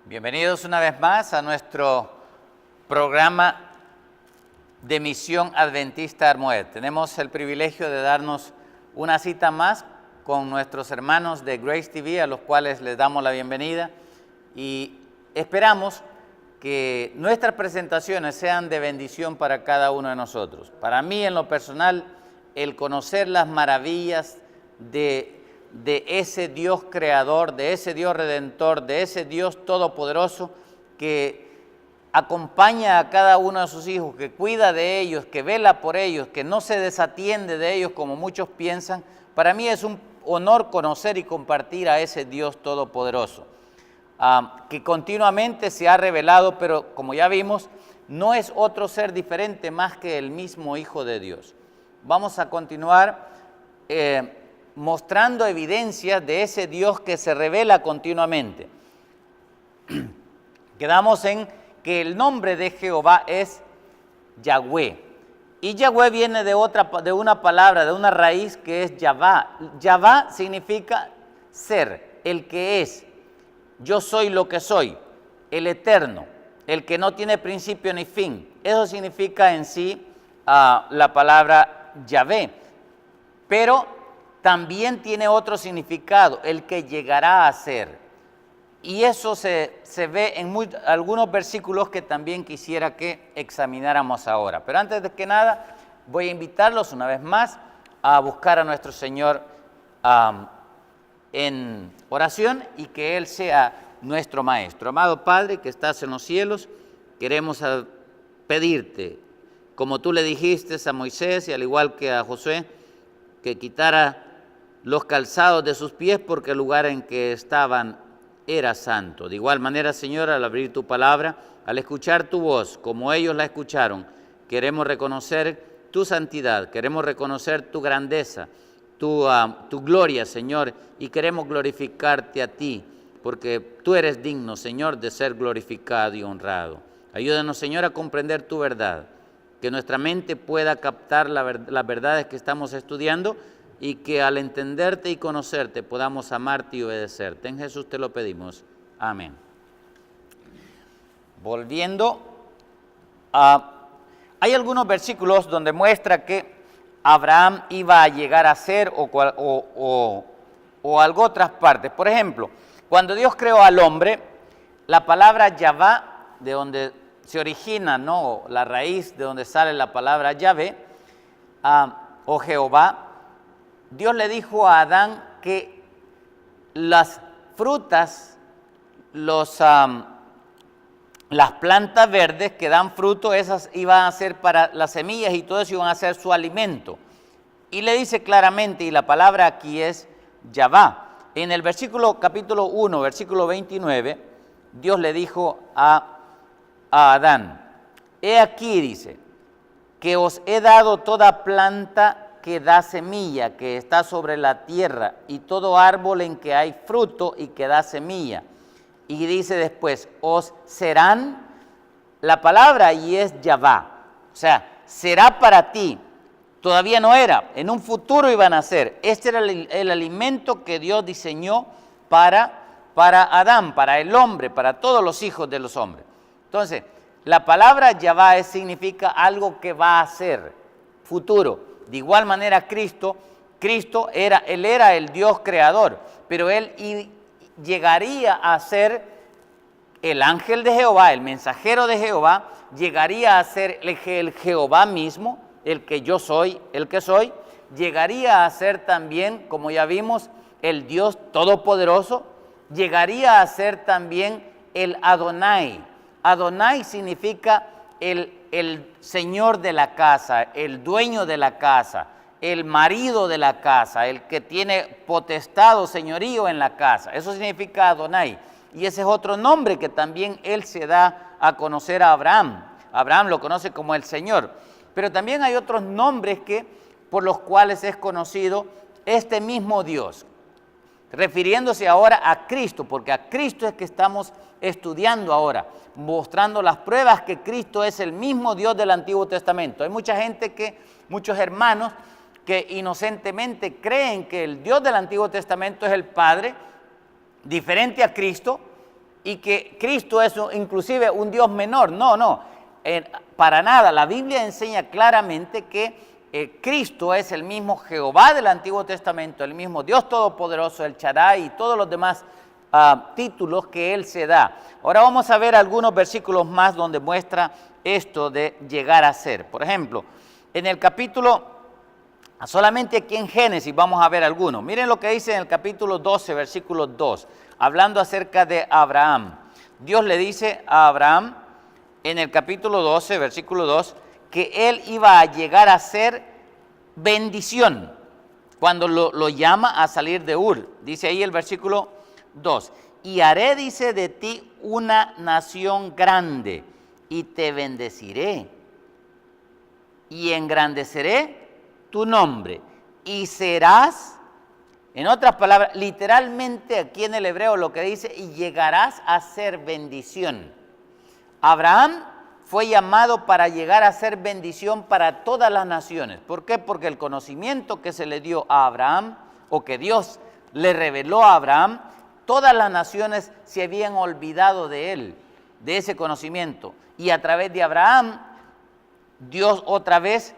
Bienvenidos una vez más a nuestro programa de Misión Adventista Armoed. Tenemos el privilegio de darnos una cita más con nuestros hermanos de Grace TV, a los cuales les damos la bienvenida y esperamos que nuestras presentaciones sean de bendición para cada uno de nosotros. Para mí, en lo personal, el conocer las maravillas de ese Dios creador, de ese Dios redentor, de ese Dios todopoderoso que acompaña a cada uno de sus hijos, que cuida de ellos, que vela por ellos, que no se desatiende de ellos como muchos piensan. Para mí es un honor conocer y compartir a ese Dios todopoderoso, que continuamente se ha revelado, pero como ya vimos, no es otro ser diferente más que el mismo Hijo de Dios. Vamos a continuar mostrando evidencias de ese Dios que se revela continuamente. Quedamos en que el nombre de Jehová es Yahweh. Y Yahweh viene de una palabra, de una raíz que es Yahvá. Yahvá significa ser, el que es. Yo soy lo que soy, el eterno, el que no tiene principio ni fin. Eso significa en sí la palabra Yahvé. Pero también tiene otro significado, el que llegará a ser. Y eso se ve en algunos versículos que también quisiera que examináramos ahora. Pero antes de que nada, voy a invitarlos una vez más a buscar a nuestro Señor en oración y que Él sea nuestro Maestro. Amado Padre que estás en los cielos, queremos pedirte, como tú le dijiste a Moisés y al igual que a Josué, que quitara los calzados de sus pies porque el lugar en que estaban era santo. De igual manera, Señor, al abrir tu palabra, al escuchar tu voz, como ellos la escucharon, queremos reconocer tu santidad, queremos reconocer tu grandeza, tu gloria, Señor, y queremos glorificarte a ti, porque tú eres digno, Señor, de ser glorificado y honrado. Ayúdanos, Señor, a comprender tu verdad, que nuestra mente pueda captar las verdades que estamos estudiando y que al entenderte y conocerte podamos amarte y obedecerte. En Jesús te lo pedimos. Amén. Volviendo hay algunos versículos donde muestra que Abraham iba a llegar a ser o algo otras partes. Por ejemplo, cuando Dios creó al hombre, la palabra Yahvá, de donde se origina, ¿no?, la raíz de donde sale la palabra Yahvé o Jehová, Dios le dijo a Adán que las frutas, las plantas verdes que dan fruto, esas iban a ser para las semillas y todo eso iban a ser su alimento. Y le dice claramente, y la palabra aquí es Yahvá. En el versículo capítulo 1, versículo 29, Dios le dijo a Adán, he aquí, dice, que os he dado toda planta que da semilla, que está sobre la tierra, y todo árbol en que hay fruto y que da semilla. Y dice después, os serán, la palabra y es Yahvá, o sea, será para ti. Todavía no era, en un futuro iban a ser. Este era el alimento que Dios diseñó para Adán, para el hombre, para todos los hijos de los hombres. Entonces, la palabra Yahvá significa algo que va a ser, futuro. De igual manera Cristo era el Dios creador, pero Él llegaría a ser el ángel de Jehová, el mensajero de Jehová, llegaría a ser el Jehová mismo, el que yo soy, el que soy, llegaría a ser también, como ya vimos, el Dios todopoderoso, llegaría a ser también el Adonai. Adonai significa el señor de la casa, el dueño de la casa, el marido de la casa, el que tiene potestad o señorío en la casa. Eso significa Adonai. Y ese es otro nombre que también él se da a conocer a Abraham. Abraham lo conoce como el Señor. Pero también hay otros nombres por los cuales es conocido este mismo Dios, refiriéndose ahora a Cristo, porque a Cristo es que estamos estudiando ahora, mostrando las pruebas que Cristo es el mismo Dios del Antiguo Testamento. Hay mucha gente muchos hermanos que inocentemente creen que el Dios del Antiguo Testamento es el Padre, diferente a Cristo, y que Cristo es inclusive un Dios menor. No, no, para nada. La Biblia enseña claramente que Cristo es el mismo Jehová del Antiguo Testamento, el mismo Dios Todopoderoso, el Shaddai y todos los demás títulos que Él se da. Ahora vamos a ver algunos versículos más donde muestra esto de llegar a ser. Por ejemplo, en el capítulo, solamente aquí en Génesis vamos a ver algunos. Miren lo que dice en el capítulo 12, versículo 2, hablando acerca de Abraham. Dios le dice a Abraham en el capítulo 12, versículo 2, que él iba a llegar a ser bendición cuando lo llama a salir de Ur. Dice ahí el versículo 2, y haré, dice, de ti una nación grande y te bendeciré y engrandeceré tu nombre y serás, en otras palabras, literalmente aquí en el hebreo lo que dice, y llegarás a ser bendición. Abraham fue llamado para llegar a ser bendición para todas las naciones. ¿Por qué? Porque el conocimiento que se le dio a Abraham, o que Dios le reveló a Abraham, todas las naciones se habían olvidado de él, de ese conocimiento. Y a través de Abraham, Dios otra vez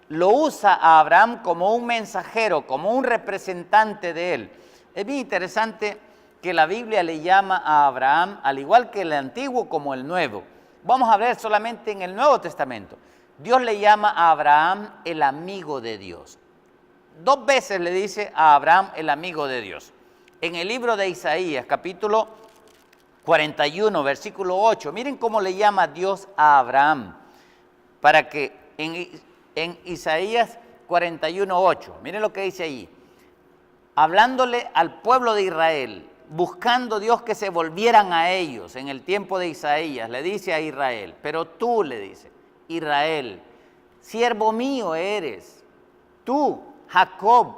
lo usa a Abraham como un mensajero, como un representante de él. Es bien interesante que la Biblia le llama a Abraham, al igual que el Antiguo como el Nuevo. Vamos a ver solamente en el Nuevo Testamento. Dios le llama a Abraham el amigo de Dios. 2 veces le dice a Abraham el amigo de Dios. En el libro de Isaías, capítulo 41, versículo 8, miren cómo le llama Dios a Abraham, para que en Isaías 41, 8, miren lo que dice ahí, hablándole al pueblo de Israel, buscando Dios que se volvieran a ellos en el tiempo de Isaías, le dice a Israel, pero tú, le dice, Israel, siervo mío eres, tú, Jacob,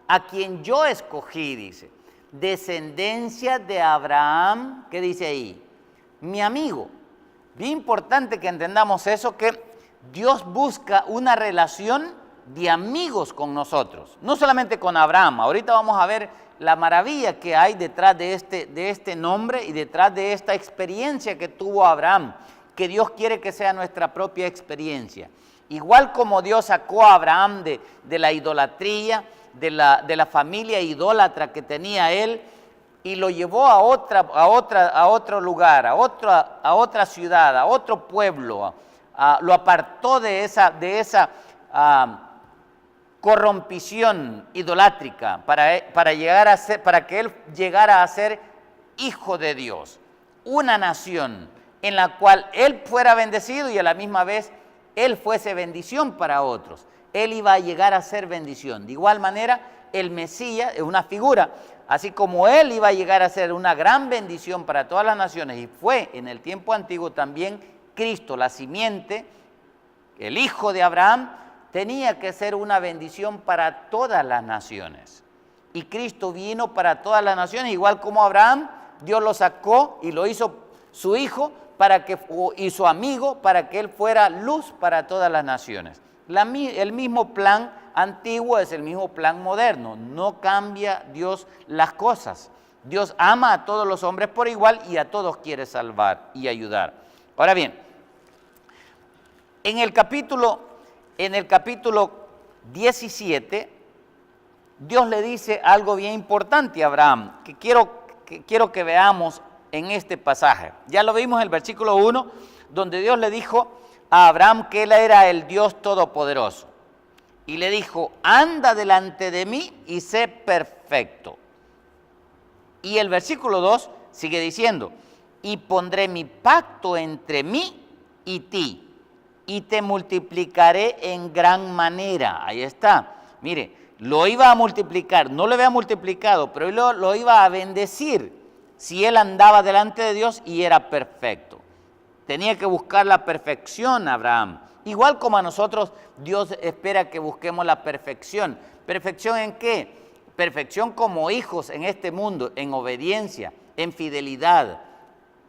a quien yo escogí, dice, descendencia de Abraham, ¿qué dice ahí? Mi amigo. Bien importante que entendamos eso, que Dios busca una relación de amigos con nosotros, no solamente con Abraham. Ahorita vamos a ver la maravilla que hay detrás de este nombre y detrás de esta experiencia que tuvo Abraham, que Dios quiere que sea nuestra propia experiencia. Igual como Dios sacó a Abraham de la idolatría, de la familia idólatra que tenía él, y lo llevó a otro lugar, a otra ciudad, a otro pueblo, lo apartó de esa corrompición idolátrica para que él llegara a ser hijo de Dios, una nación en la cual él fuera bendecido y a la misma vez él fuese bendición para otros. Él iba a llegar a ser bendición. De igual manera, el Mesías es una figura, así como él iba a llegar a ser una gran bendición para todas las naciones, y fue en el tiempo antiguo también Cristo, la simiente, el hijo de Abraham, tenía que ser una bendición para todas las naciones. Y Cristo vino para todas las naciones, igual como Abraham, Dios lo sacó y lo hizo su hijo y su amigo para que él fuera luz para todas las naciones. El mismo plan antiguo es el mismo plan moderno, no cambia Dios las cosas. Dios ama a todos los hombres por igual y a todos quiere salvar y ayudar. Ahora bien, en el capítulo 17, Dios le dice algo bien importante a Abraham, que quiero que veamos en este pasaje. Ya lo vimos en el versículo 1, donde Dios le dijo a Abraham que él era el Dios Todopoderoso. Y le dijo, anda delante de mí y sé perfecto. Y el versículo 2 sigue diciendo, y pondré mi pacto entre mí y ti, y te multiplicaré en gran manera. Ahí está. Mire, lo iba a multiplicar, no lo había multiplicado, pero lo iba a bendecir si él andaba delante de Dios y era perfecto. Tenía que buscar la perfección Abraham. Igual como a nosotros, Dios espera que busquemos la perfección. ¿Perfección en qué? Perfección como hijos en este mundo, en obediencia, en fidelidad,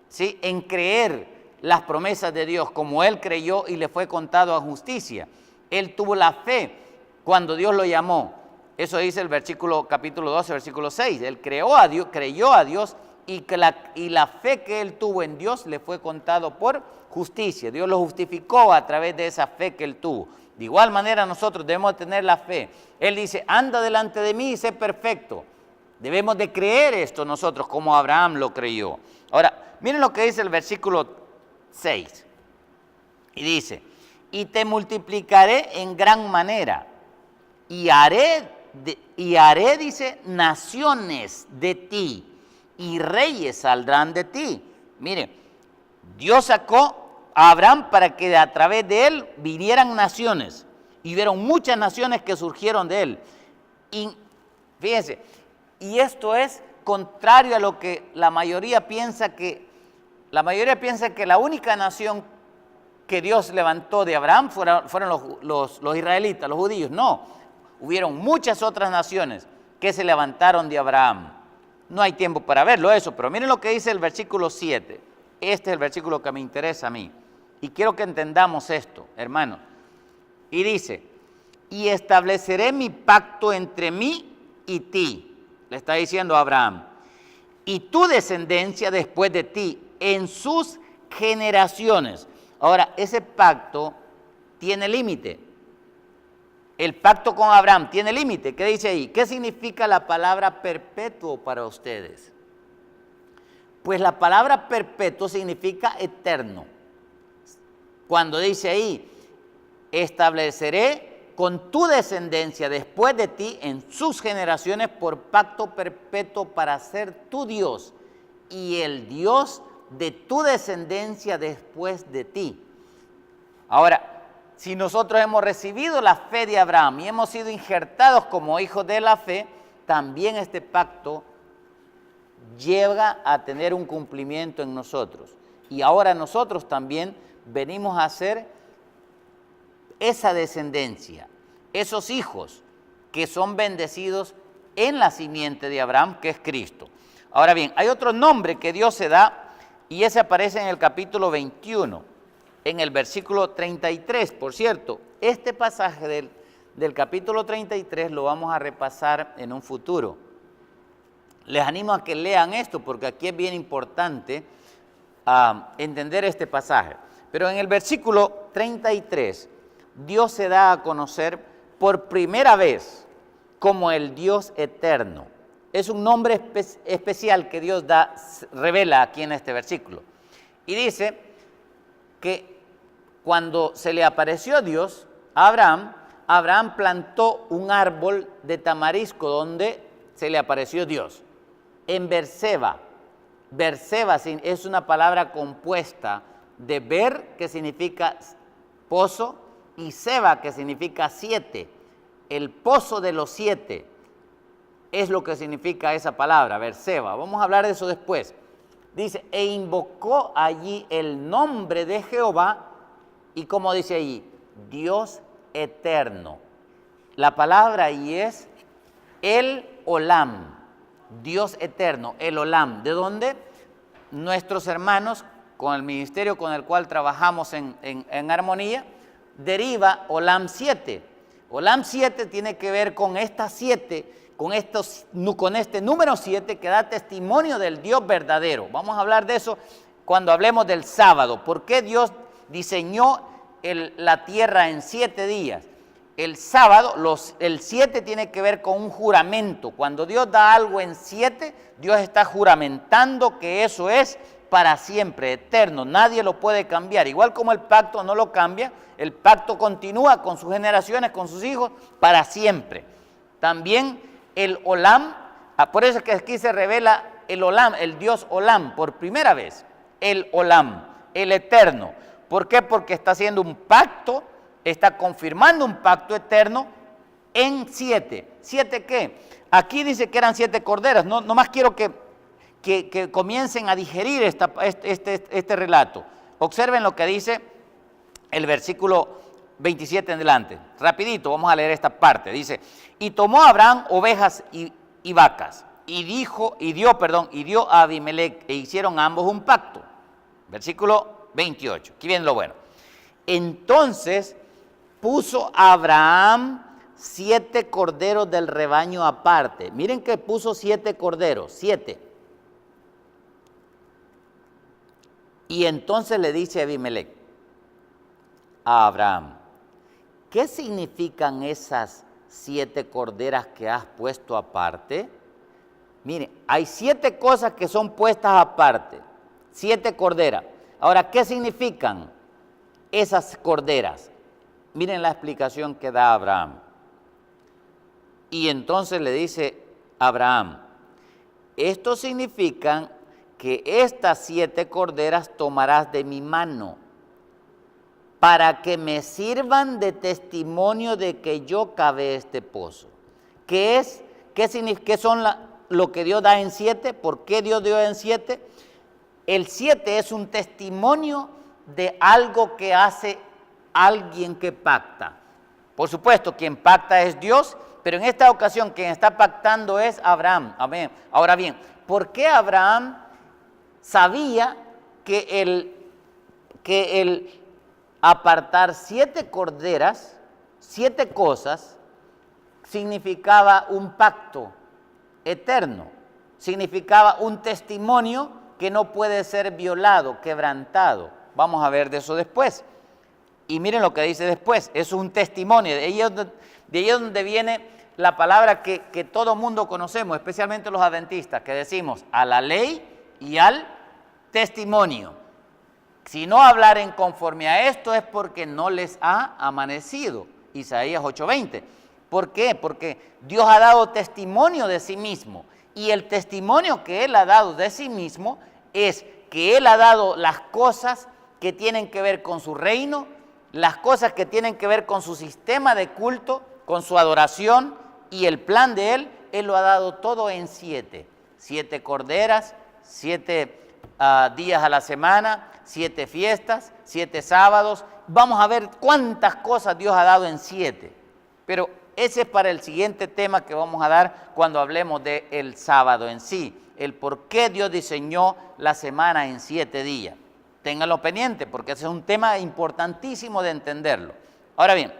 ¿sí? En creer las promesas de Dios, como él creyó y le fue contado a justicia. Él tuvo la fe cuando Dios lo llamó. Eso dice el capítulo 12, versículo 6. Él creyó a Dios y la fe que él tuvo en Dios le fue contado por justicia. Dios lo justificó a través de esa fe que él tuvo. De igual manera nosotros debemos tener la fe. Él dice, anda delante de mí y sé perfecto. Debemos de creer esto nosotros como Abraham lo creyó. Ahora, miren lo que dice el versículo 6. Y dice, y te multiplicaré en gran manera y haré, dice, naciones de ti y reyes saldrán de ti. Mire, Dios sacó a Abraham para que a través de él vinieran naciones. Y vieron muchas naciones que surgieron de él. Y fíjense, y esto es contrario a lo que la mayoría piensa que la única nación que Dios levantó de Abraham fueron los israelitas, los judíos. No, hubieron muchas otras naciones que se levantaron de Abraham. No hay tiempo para verlo eso, pero miren lo que dice el versículo 7. Este es el versículo que me interesa a mí. Y quiero que entendamos esto, hermanos. Y dice, y estableceré mi pacto entre mí y ti. Le está diciendo a Abraham, y tu descendencia después de ti, en sus generaciones. Ahora, ese pacto tiene límite. El pacto con Abraham tiene límite. ¿Qué dice ahí? ¿Qué significa la palabra perpetuo para ustedes? Pues la palabra perpetuo significa eterno. Cuando dice ahí, estableceré con tu descendencia después de ti en sus generaciones por pacto perpetuo para ser tu Dios y el Dios de tu descendencia después de ti. Ahora, si nosotros hemos recibido la fe de Abraham y hemos sido injertados como hijos de la fe, también este pacto llega a tener un cumplimiento en nosotros. Y ahora nosotros también venimos a ser esa descendencia, esos hijos que son bendecidos en la simiente de Abraham, que es Cristo. Ahora bien, hay otro nombre que Dios se da y ese aparece en el capítulo 21, en el versículo 33. Por cierto, este pasaje del capítulo 33 lo vamos a repasar en un futuro. Les animo a que lean esto porque aquí es bien importante entender este pasaje. Pero en el versículo 33, Dios se da a conocer por primera vez como el Dios eterno. Es un nombre especial que Dios revela aquí en este versículo. Y dice que cuando se le apareció Dios a Abraham, Abraham plantó un árbol de tamarisco donde se le apareció Dios. En Berseba. Berseba es una palabra compuesta de Ber, que significa pozo, y Seba, que significa 7. El pozo de los 7 es lo que significa esa palabra, Berseba. Vamos a hablar de eso después. Dice, e invocó allí el nombre de Jehová, y como dice allí, Dios eterno. La palabra ahí es el Olam, Dios eterno, el Olam. ¿De dónde? Nuestros hermanos, con el ministerio con el cual trabajamos en armonía, deriva Olam 7. Olam 7 tiene que ver con estas 7, con este número 7 que da testimonio del Dios verdadero. Vamos a hablar de eso cuando hablemos del sábado. ¿Por qué Dios diseñó la tierra en 7 días? El sábado, el 7 tiene que ver con un juramento. Cuando Dios da algo en 7, Dios está juramentando que eso es para siempre, eterno. Nadie lo puede cambiar. Igual como el pacto no lo cambia, el pacto continúa con sus generaciones, con sus hijos, para siempre. También el Olam, por eso es que aquí se revela el Olam, el Dios Olam, por primera vez. El Olam, el eterno. ¿Por qué? Porque está haciendo un pacto, está confirmando un pacto eterno en 7. ¿7 qué? Aquí dice que eran 7 corderas. No más quiero que comiencen a digerir este relato. Observen lo que dice el versículo 27 en adelante. Rapidito, vamos a leer esta parte. Dice, y tomó Abraham ovejas y vacas, y dio a Abimelech, e hicieron ambos un pacto. Versículo 28. Aquí viene lo bueno. Entonces puso Abraham 7 corderos del rebaño aparte. Miren que puso 7 corderos, 7. Y entonces le dice Abimelech a Abraham, ¿qué significan esas 7 corderas que has puesto aparte? Mire, hay 7 cosas que son puestas aparte, 7 corderas. Ahora, ¿qué significan esas corderas? Miren la explicación que da Abraham. Y entonces le dice Abraham, esto significa que estas 7 corderas tomarás de mi mano para que me sirvan de testimonio de que yo cavé este pozo. ¿Qué son lo que Dios da en 7? ¿Por qué Dios dio en 7? El 7 es un testimonio de algo que hace alguien que pacta. Por supuesto, quien pacta es Dios, pero en esta ocasión quien está pactando es Abraham. Amén. Ahora bien, ¿por qué Abraham sabía que el apartar 7 corderas, 7 cosas, significaba un pacto eterno, significaba un testimonio que no puede ser violado, quebrantado? Vamos a ver de eso después. Y miren lo que dice después, es un testimonio, de ahí es donde viene la palabra que todo mundo conocemos, especialmente los adventistas, que decimos a la ley y al testimonio. Si no hablaren conforme a esto es porque no les ha amanecido. Isaías 8:20. ¿Por qué? Porque Dios ha dado testimonio de sí mismo. Y el testimonio que Él ha dado de sí mismo es que Él ha dado las cosas que tienen que ver con su reino, las cosas que tienen que ver con su sistema de culto, con su adoración y el plan de Él lo ha dado todo en 7. 7 corderas, 7 días a la semana, 7 fiestas, 7 sábados. Vamos a ver cuántas cosas Dios ha dado en 7. Pero ese es para el siguiente tema que vamos a dar cuando hablemos del sábado en sí. El por qué Dios diseñó la semana en 7 días. Ténganlo pendiente porque ese es un tema importantísimo de entenderlo. Ahora bien,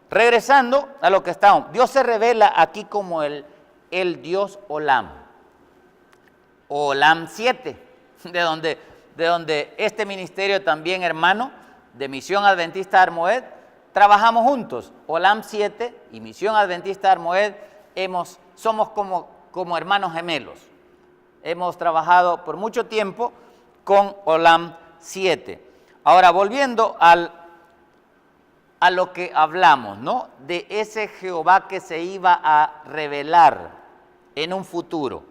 regresando a lo que estamos. Dios se revela aquí como el Dios Olam. Olam 7, de donde este ministerio también, hermano, de Misión Adventista Armoed, trabajamos juntos. Olam 7 y Misión Adventista Armoed somos como hermanos gemelos. Hemos trabajado por mucho tiempo con Olam 7. Ahora, volviendo a lo que hablamos, ¿no? De ese Jehová que se iba a revelar en un futuro.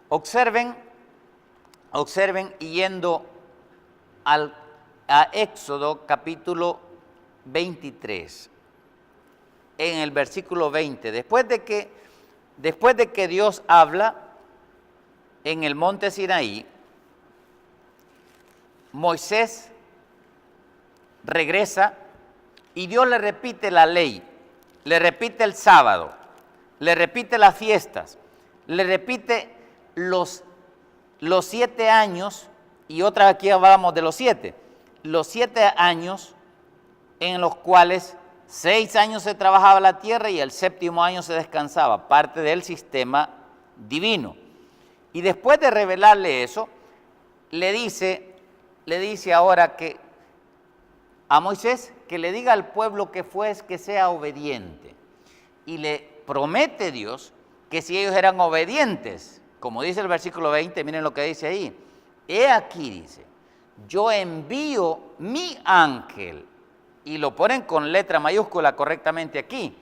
Observen yendo a Éxodo capítulo 23, en el versículo 20, después de que Dios habla en el monte Sinaí, Moisés regresa y Dios le repite la ley, le repite el sábado, le repite las fiestas, le repite los 7 años, y otra aquí hablamos de los 7 años en los cuales 6 años se trabajaba la tierra y el 7º año se descansaba, parte del sistema divino. Y después de revelarle eso, le dice ahora a Moisés que le diga al pueblo que sea obediente. Y le promete Dios que si ellos eran obedientes, como dice el versículo 20, miren lo que dice ahí. He aquí, dice, yo envío mi ángel, y lo ponen con letra mayúscula correctamente aquí,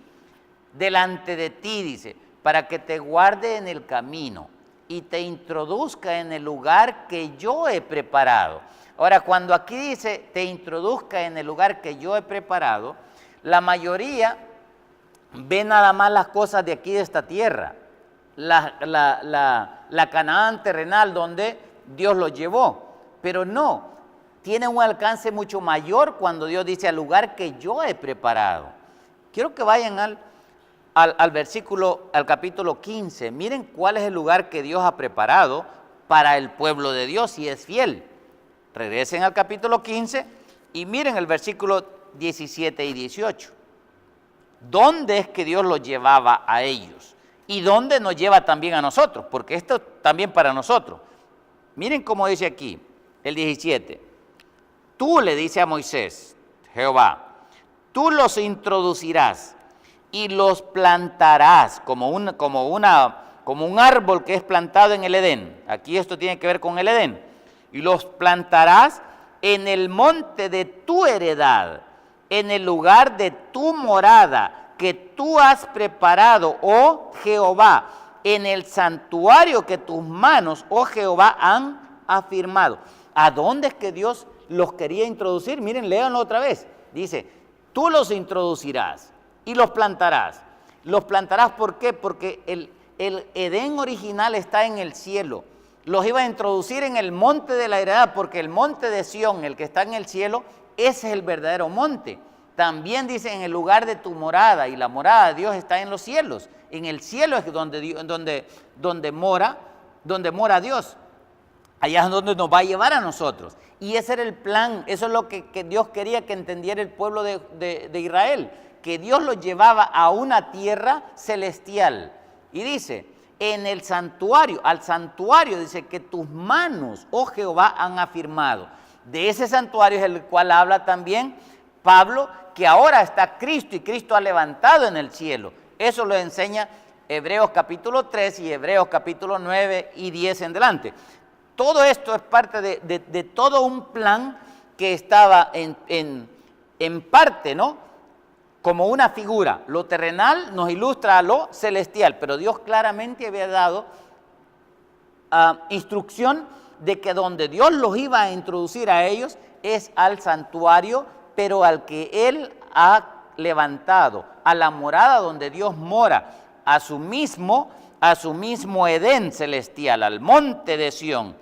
delante de ti, dice, para que te guarde en el camino y te introduzca en el lugar que yo he preparado. Ahora, cuando aquí dice, te introduzca en el lugar que yo he preparado, la mayoría ve nada más las cosas de aquí de esta tierra, la Canaán terrenal donde Dios los llevó, pero no, tiene un alcance mucho mayor cuando Dios dice al lugar que yo he preparado. Quiero que vayan al capítulo 15, miren cuál es el lugar que Dios ha preparado para el pueblo de Dios si es fiel. Regresen al capítulo 15 y miren el versículo 17 y 18. ¿Dónde es que Dios los llevaba a ellos? ¿Y dónde nos lleva también a nosotros? Porque esto también para nosotros. Miren cómo dice aquí, el 17. tú, le dice a Moisés, Jehová, tú los introducirás y los plantarás como un árbol que es plantado en el Edén. Aquí esto tiene que ver con el Edén. Y los plantarás en el monte de tu heredad, en el lugar de tu morada que tú has preparado, oh Jehová, en el santuario que tus manos, oh Jehová, han afirmado. ¿A dónde es que Dios los quería introducir? Miren, léanlo otra vez. Dice, tú los introducirás y los plantarás. Los plantarás, ¿por qué? Porque el Edén original está en el cielo. Los iba a introducir en el monte de la heredad, porque el monte de Sión, el que está en el cielo, ese es el verdadero monte. También dice en el lugar de tu morada, y la morada de Dios está en los cielos. En el cielo es donde mora Dios. Allá es donde nos va a llevar a nosotros. Y ese era el plan, eso es lo que Dios quería que entendiera el pueblo de Israel, que Dios los llevaba a una tierra celestial. Y dice, en el santuario, al santuario dice que tus manos, oh Jehová, han afirmado. De ese santuario es el cual habla también Pablo, que ahora está Cristo y Cristo ha levantado en el cielo. Eso lo enseña Hebreos capítulo 3 y Hebreos capítulo 9 y 10 en delante. Todo esto es parte de todo un plan que estaba en parte, ¿no? Como una figura. Lo terrenal nos ilustra a lo celestial, pero Dios claramente había dado instrucción de que donde Dios los iba a introducir a ellos es al santuario, pero al que Él ha levantado, a la morada donde Dios mora, a su mismo Edén celestial, al monte de Sión.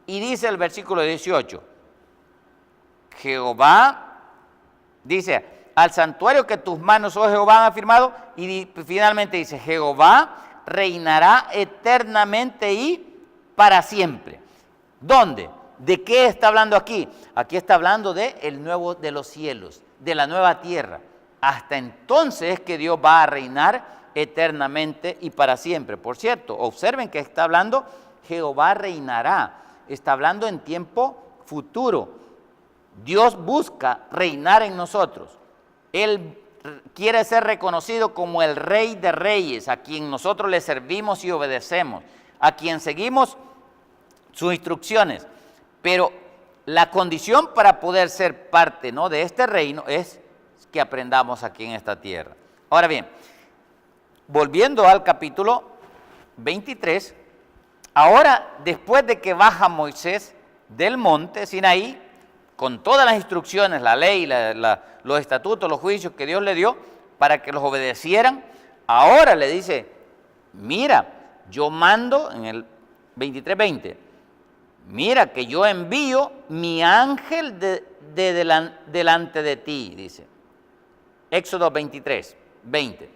Y dice el versículo 18, Jehová, dice, al santuario que tus manos, oh Jehová, han afirmado, y finalmente dice, Jehová reinará eternamente y para siempre. ¿Dónde? ¿De qué está hablando aquí? Aquí está hablando de los cielos, de la nueva tierra. Hasta entonces es que Dios va a reinar eternamente y para siempre. Por cierto, observen que está hablando, Jehová reinará. Está hablando en tiempo futuro. Dios busca reinar en nosotros. Él quiere ser reconocido como el Rey de Reyes, a quien nosotros le servimos y obedecemos, a quien seguimos sus instrucciones. Pero la condición para poder ser parte, ¿no?, de este reino es que aprendamos aquí en esta tierra. Ahora bien, volviendo al capítulo 23, ahora después de que baja Moisés del monte Sinaí, con todas las instrucciones, la ley, los estatutos, los juicios que Dios le dio para que los obedecieran, ahora le dice, mira, yo mando, en el 23:20, mira que yo envío mi ángel delante de ti, dice. Éxodo 23:20.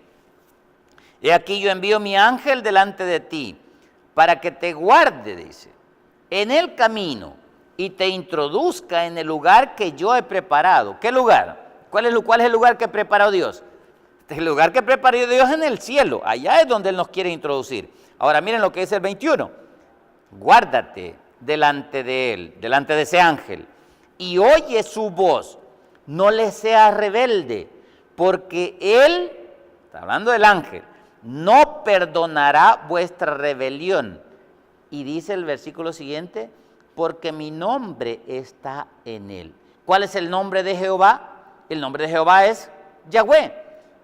He aquí yo envío mi ángel delante de ti para que te guarde, dice, en el camino y te introduzca en el lugar que yo he preparado. ¿Qué lugar? ¿Cuál es el lugar que preparó Dios? El lugar que preparó Dios en el cielo. Allá es donde Él nos quiere introducir. Ahora miren lo que dice el 21. Guárdate delante de Él, delante de ese ángel, y oye su voz. No le seas rebelde, porque Él, está hablando del ángel, no perdonará vuestra rebelión. Y dice el versículo siguiente, porque mi nombre está en él. ¿Cuál es el nombre de Jehová? El nombre de Jehová es Yahweh.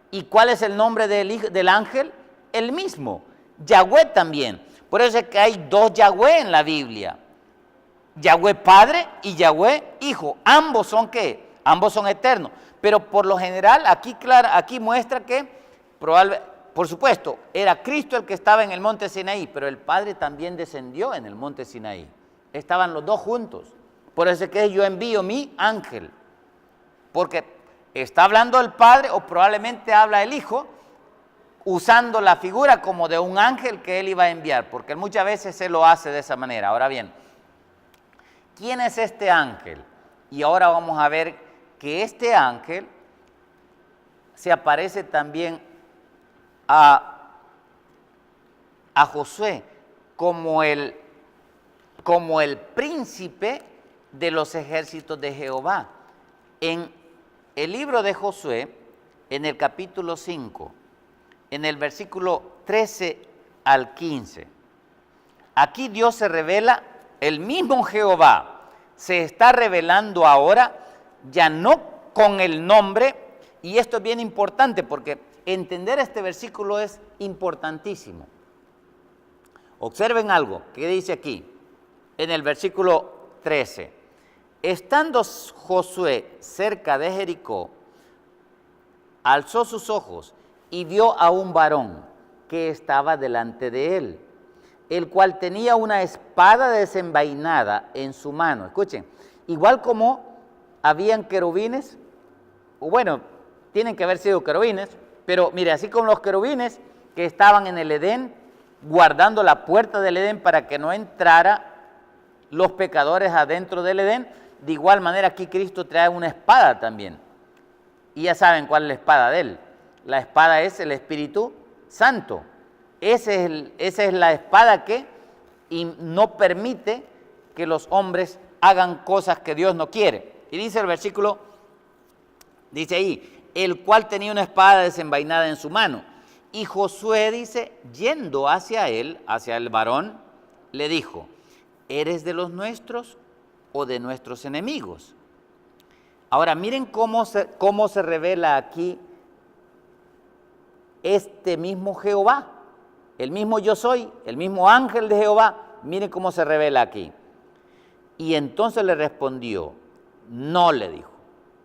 ¿Y cuál es el nombre del ángel? El mismo, Yahweh también. Por eso es que hay dos Yahweh en la Biblia. Yahweh Padre y Yahweh Hijo. Ambos son ¿qué? Ambos son eternos. Pero por lo general aquí muestra que por supuesto, era Cristo el que estaba en el monte Sinaí, pero el Padre también descendió en el monte Sinaí. Estaban los dos juntos. Por eso es que yo envío mi ángel. Porque está hablando el Padre o probablemente habla el Hijo usando la figura como de un ángel que Él iba a enviar. Porque muchas veces se lo hace de esa manera. Ahora bien, ¿quién es este ángel? Y ahora vamos a ver que este ángel se aparece también a Josué como el príncipe de los ejércitos de Jehová. En el libro de Josué, en el capítulo 5, en el versículo 13 al 15, aquí Dios se revela, el mismo Jehová se está revelando ahora, ya no con el nombre, y esto es bien importante porque entender este versículo es importantísimo. Observen algo que dice aquí, en el versículo 13. Estando Josué cerca de Jericó, alzó sus ojos y vio a un varón que estaba delante de él, el cual tenía una espada desenvainada en su mano. Escuchen, igual como habían querubines, o bueno, tienen que haber sido querubines, pero mire, así como los querubines que estaban en el Edén, guardando la puerta del Edén para que no entrara los pecadores adentro del Edén, de igual manera aquí Cristo trae una espada también. Y ya saben cuál es la espada de él. La espada es el Espíritu Santo. Esa es la espada que no permite que los hombres hagan cosas que Dios no quiere. Y dice el versículo, dice ahí, el cual tenía una espada desenvainada en su mano. Y Josué dice, yendo hacia él, hacia el varón, le dijo, ¿eres de los nuestros o de nuestros enemigos? Ahora miren cómo se revela aquí este mismo Jehová, el mismo yo soy, el mismo ángel de Jehová. Miren cómo se revela aquí. Y entonces le respondió, no, le dijo,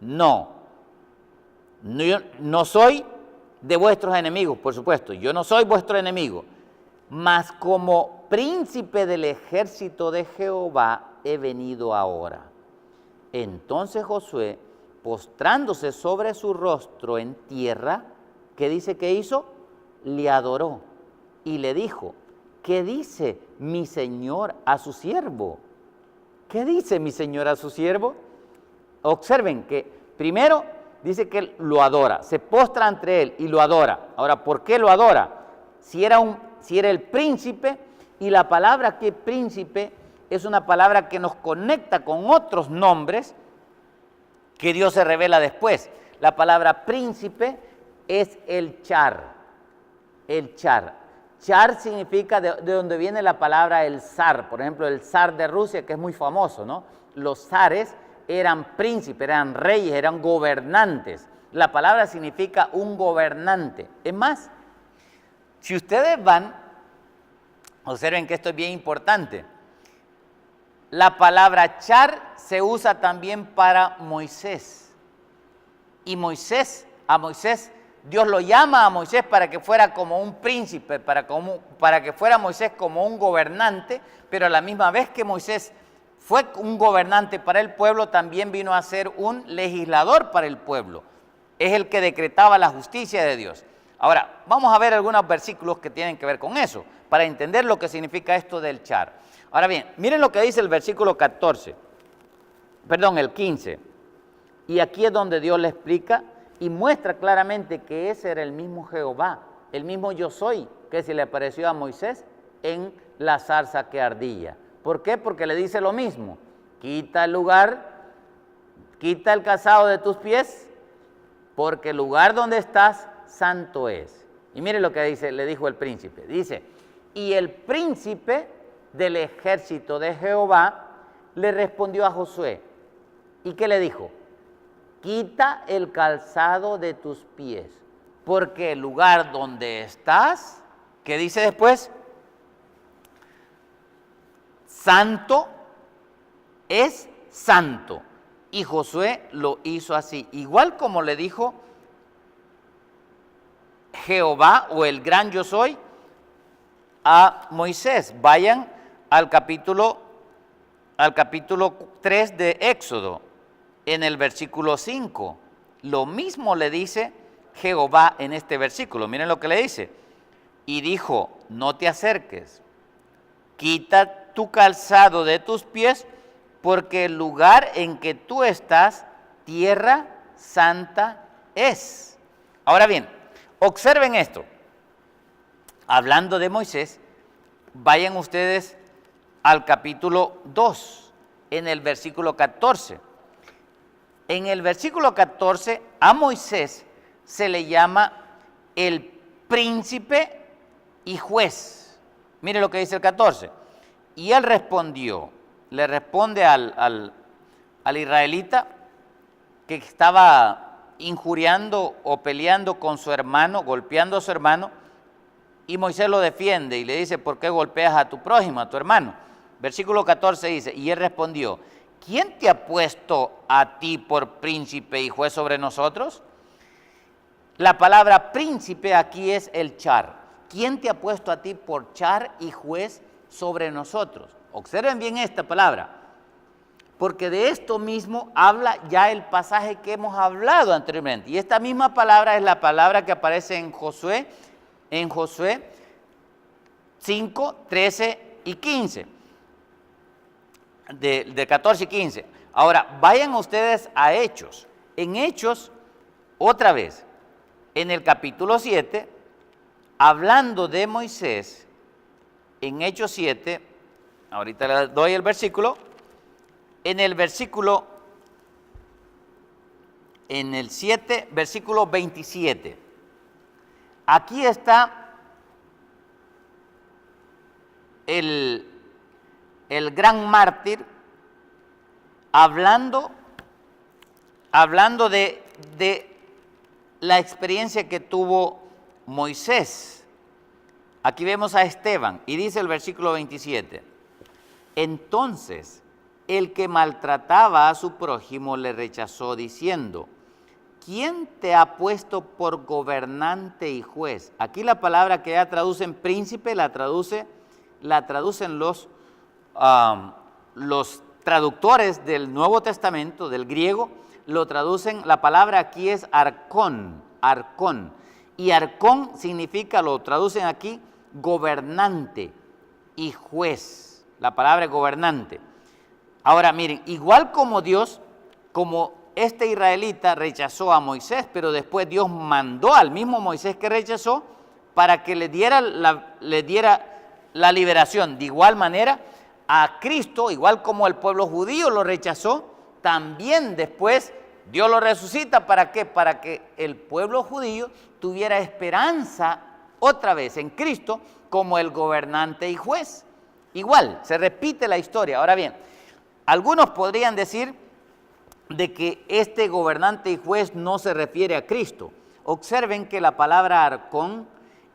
no soy de vuestros enemigos, por supuesto, yo no soy vuestro enemigo, mas como príncipe del ejército de Jehová he venido ahora. Entonces Josué, postrándose sobre su rostro en tierra, ¿qué dice que hizo? Le adoró y le dijo, ¿qué dice mi señor a su siervo? ¿Qué dice mi señor a su siervo? Observen que primero dice que él lo adora, se postra ante él y lo adora. Ahora, ¿por qué lo adora? Si era el príncipe, y la palabra aquí príncipe es una palabra que nos conecta con otros nombres que Dios se revela después. La palabra príncipe es el char. El char. Char significa de donde viene la palabra el zar. Por ejemplo, el zar de Rusia, que es muy famoso, ¿no? Los zares eran príncipes, eran reyes, eran gobernantes. La palabra significa un gobernante. Es más, si ustedes van, observen que esto es bien importante. La palabra char se usa también para Moisés. Y a Moisés, Dios lo llama a Moisés para que fuera como un príncipe, para que fuera Moisés como un gobernante, pero a la misma vez que Moisés fue un gobernante para el pueblo, también vino a ser un legislador para el pueblo. Es el que decretaba la justicia de Dios. Ahora, vamos a ver algunos versículos que tienen que ver con eso, para entender lo que significa esto del char. Ahora bien, miren lo que dice el versículo 15. Y aquí es donde Dios le explica y muestra claramente que ese era el mismo Jehová, el mismo yo soy, que se le apareció a Moisés en la zarza que ardía. ¿Por qué? Porque le dice lo mismo. Quita el calzado de tus pies, porque el lugar donde estás, santo es. Y mire lo que le dijo el príncipe. Dice, y el príncipe del ejército de Jehová le respondió a Josué. ¿Y qué le dijo? Quita el calzado de tus pies, porque el lugar donde estás, ¿qué dice después? Santo es santo. Y Josué lo hizo así, igual como le dijo Jehová o el gran yo soy a Moisés. Vayan al capítulo 3 de Éxodo, en el versículo 5. Lo mismo le dice Jehová en este versículo. Miren lo que le dice. Y dijo, no te acerques, quita tu calzado de tus pies, porque el lugar en que tú estás, tierra santa es. Ahora bien, observen esto. Hablando de Moisés, vayan ustedes al capítulo 2 en el versículo 14. En el versículo 14 a Moisés se le llama el príncipe y juez. Mire lo que dice el 14. Y él respondió, le responde al israelita que estaba injuriando o peleando con su hermano, golpeando a su hermano, y Moisés lo defiende y le dice, ¿por qué golpeas a tu prójimo, a tu hermano? Versículo 14 dice, y él respondió, ¿quién te ha puesto a ti por príncipe y juez sobre nosotros? La palabra príncipe aquí es el char. ¿Quién te ha puesto a ti por char y juez sobre nosotros? Observen bien esta palabra, porque de esto mismo habla ya el pasaje que hemos hablado anteriormente. Y esta misma palabra es la palabra que aparece en Josué 5, 13 y 15. De 14 y 15. Ahora, vayan ustedes a Hechos. En Hechos, otra vez, en el capítulo 7, hablando de Moisés, en Hechos 7, ahorita le doy el versículo, en el 7, versículo 27. Aquí está el gran mártir hablando de la experiencia que tuvo Moisés. Aquí vemos a Esteban y dice el versículo 27, entonces el que maltrataba a su prójimo le rechazó diciendo, ¿quién te ha puesto por gobernante y juez? Aquí la palabra que ya traducen príncipe la traducen los traductores del Nuevo Testamento, del griego, lo traducen, la palabra aquí es arcón, y arcón significa, lo traducen aquí, gobernante y juez, la palabra es gobernante. Ahora miren, igual como Dios, como este israelita rechazó a Moisés, pero después Dios mandó al mismo Moisés que rechazó para que le diera la liberación. De igual manera, a Cristo, igual como el pueblo judío lo rechazó, también después Dios lo resucita. ¿Para qué? Para que el pueblo judío tuviera esperanza otra vez en Cristo como el gobernante y juez. Igual, se repite la historia. Ahora bien, algunos podrían decir de que este gobernante y juez no se refiere a Cristo. Observen que la palabra arcón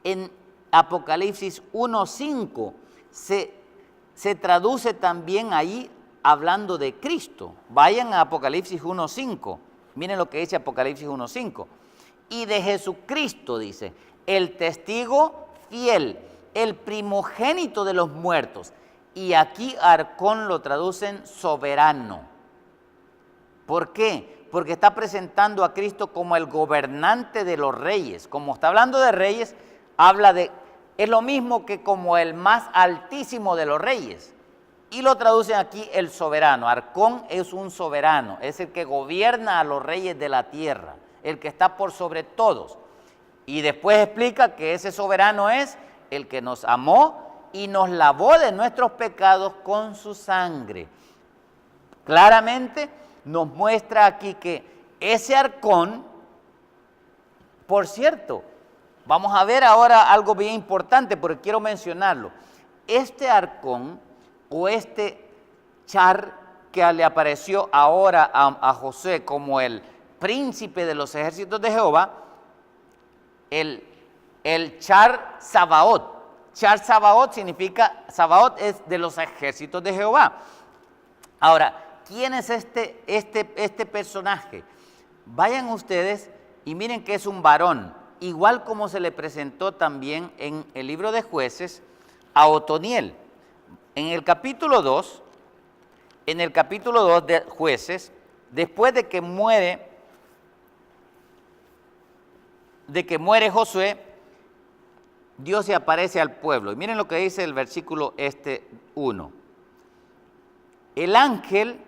en Apocalipsis 1:5 se traduce también ahí hablando de Cristo. Vayan a Apocalipsis 1:5. Miren lo que dice Apocalipsis 1:5. Y de Jesucristo dice, el testigo fiel, el primogénito de los muertos. Y aquí arcón lo traducen soberano. ¿Por qué? Porque está presentando a Cristo como el gobernante de los reyes. Como está hablando de reyes, es lo mismo que como el más altísimo de los reyes. Y lo traducen aquí el soberano. Arcón es un soberano, es el que gobierna a los reyes de la tierra, el que está por sobre todos. Y después explica que ese soberano es el que nos amó y nos lavó de nuestros pecados con su sangre. Claramente nos muestra aquí que ese arcón, por cierto, vamos a ver ahora algo bien importante porque quiero mencionarlo. Este arcón o este char que le apareció ahora a José como el príncipe de los ejércitos de Jehová, el char Sabaoth. Char Sabaoth significa, Sabaoth es de los ejércitos de Jehová. Ahora, ¿quién es este personaje? Vayan ustedes y miren que es un varón, igual como se le presentó también en el libro de Jueces a Otoniel. En el capítulo 2 de Jueces, después de que muere Josué, Dios se aparece al pueblo. Y miren lo que dice el versículo 1. El ángel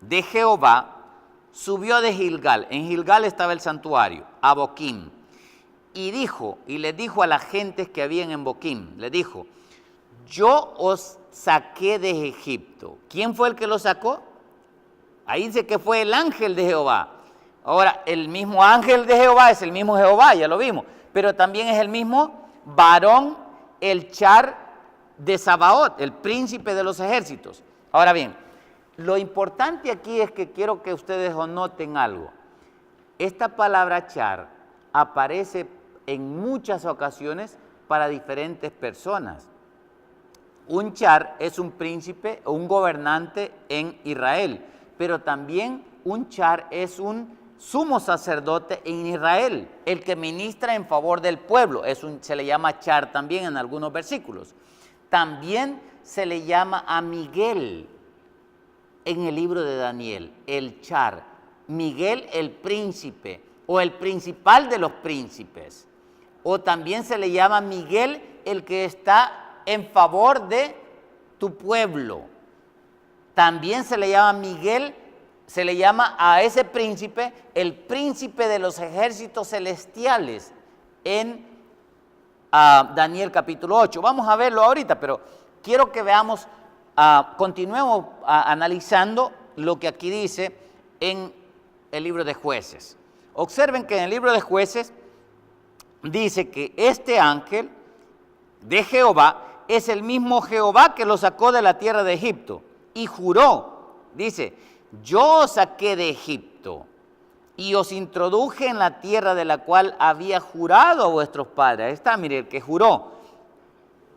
de Jehová subió de Gilgal. En Gilgal estaba el santuario, a Boquim. Y les dijo a las gentes que habían en Boquim, le dijo, yo os saqué de Egipto. ¿Quién fue el que los sacó? Ahí dice que fue el ángel de Jehová. Ahora, el mismo ángel de Jehová es el mismo Jehová, ya lo vimos, pero también es el mismo varón, el Char de Sabaoth, el príncipe de los ejércitos. Ahora bien, lo importante aquí es que quiero que ustedes noten algo. Esta palabra Char aparece en muchas ocasiones para diferentes personas. Un Char es un príncipe o un gobernante en Israel, pero también un Char es un sumo sacerdote en Israel, el que ministra en favor del pueblo. Se le llama Char también en algunos versículos. También se le llama a Miguel en el libro de Daniel, el Char. Miguel el príncipe o el principal de los príncipes. O también se le llama Miguel el que está en favor de tu pueblo. También se le llama Miguel, se le llama a ese príncipe el príncipe de los ejércitos celestiales en Daniel capítulo 8. Vamos a verlo ahorita, pero quiero que veamos, continuemos analizando lo que aquí dice en el libro de Jueces. Observen que en el libro de Jueces dice que este ángel de Jehová es el mismo Jehová que lo sacó de la tierra de Egipto y juró, dice, yo os saqué de Egipto y os introduje en la tierra de la cual había jurado a vuestros padres. Ahí está, mire, el que juró.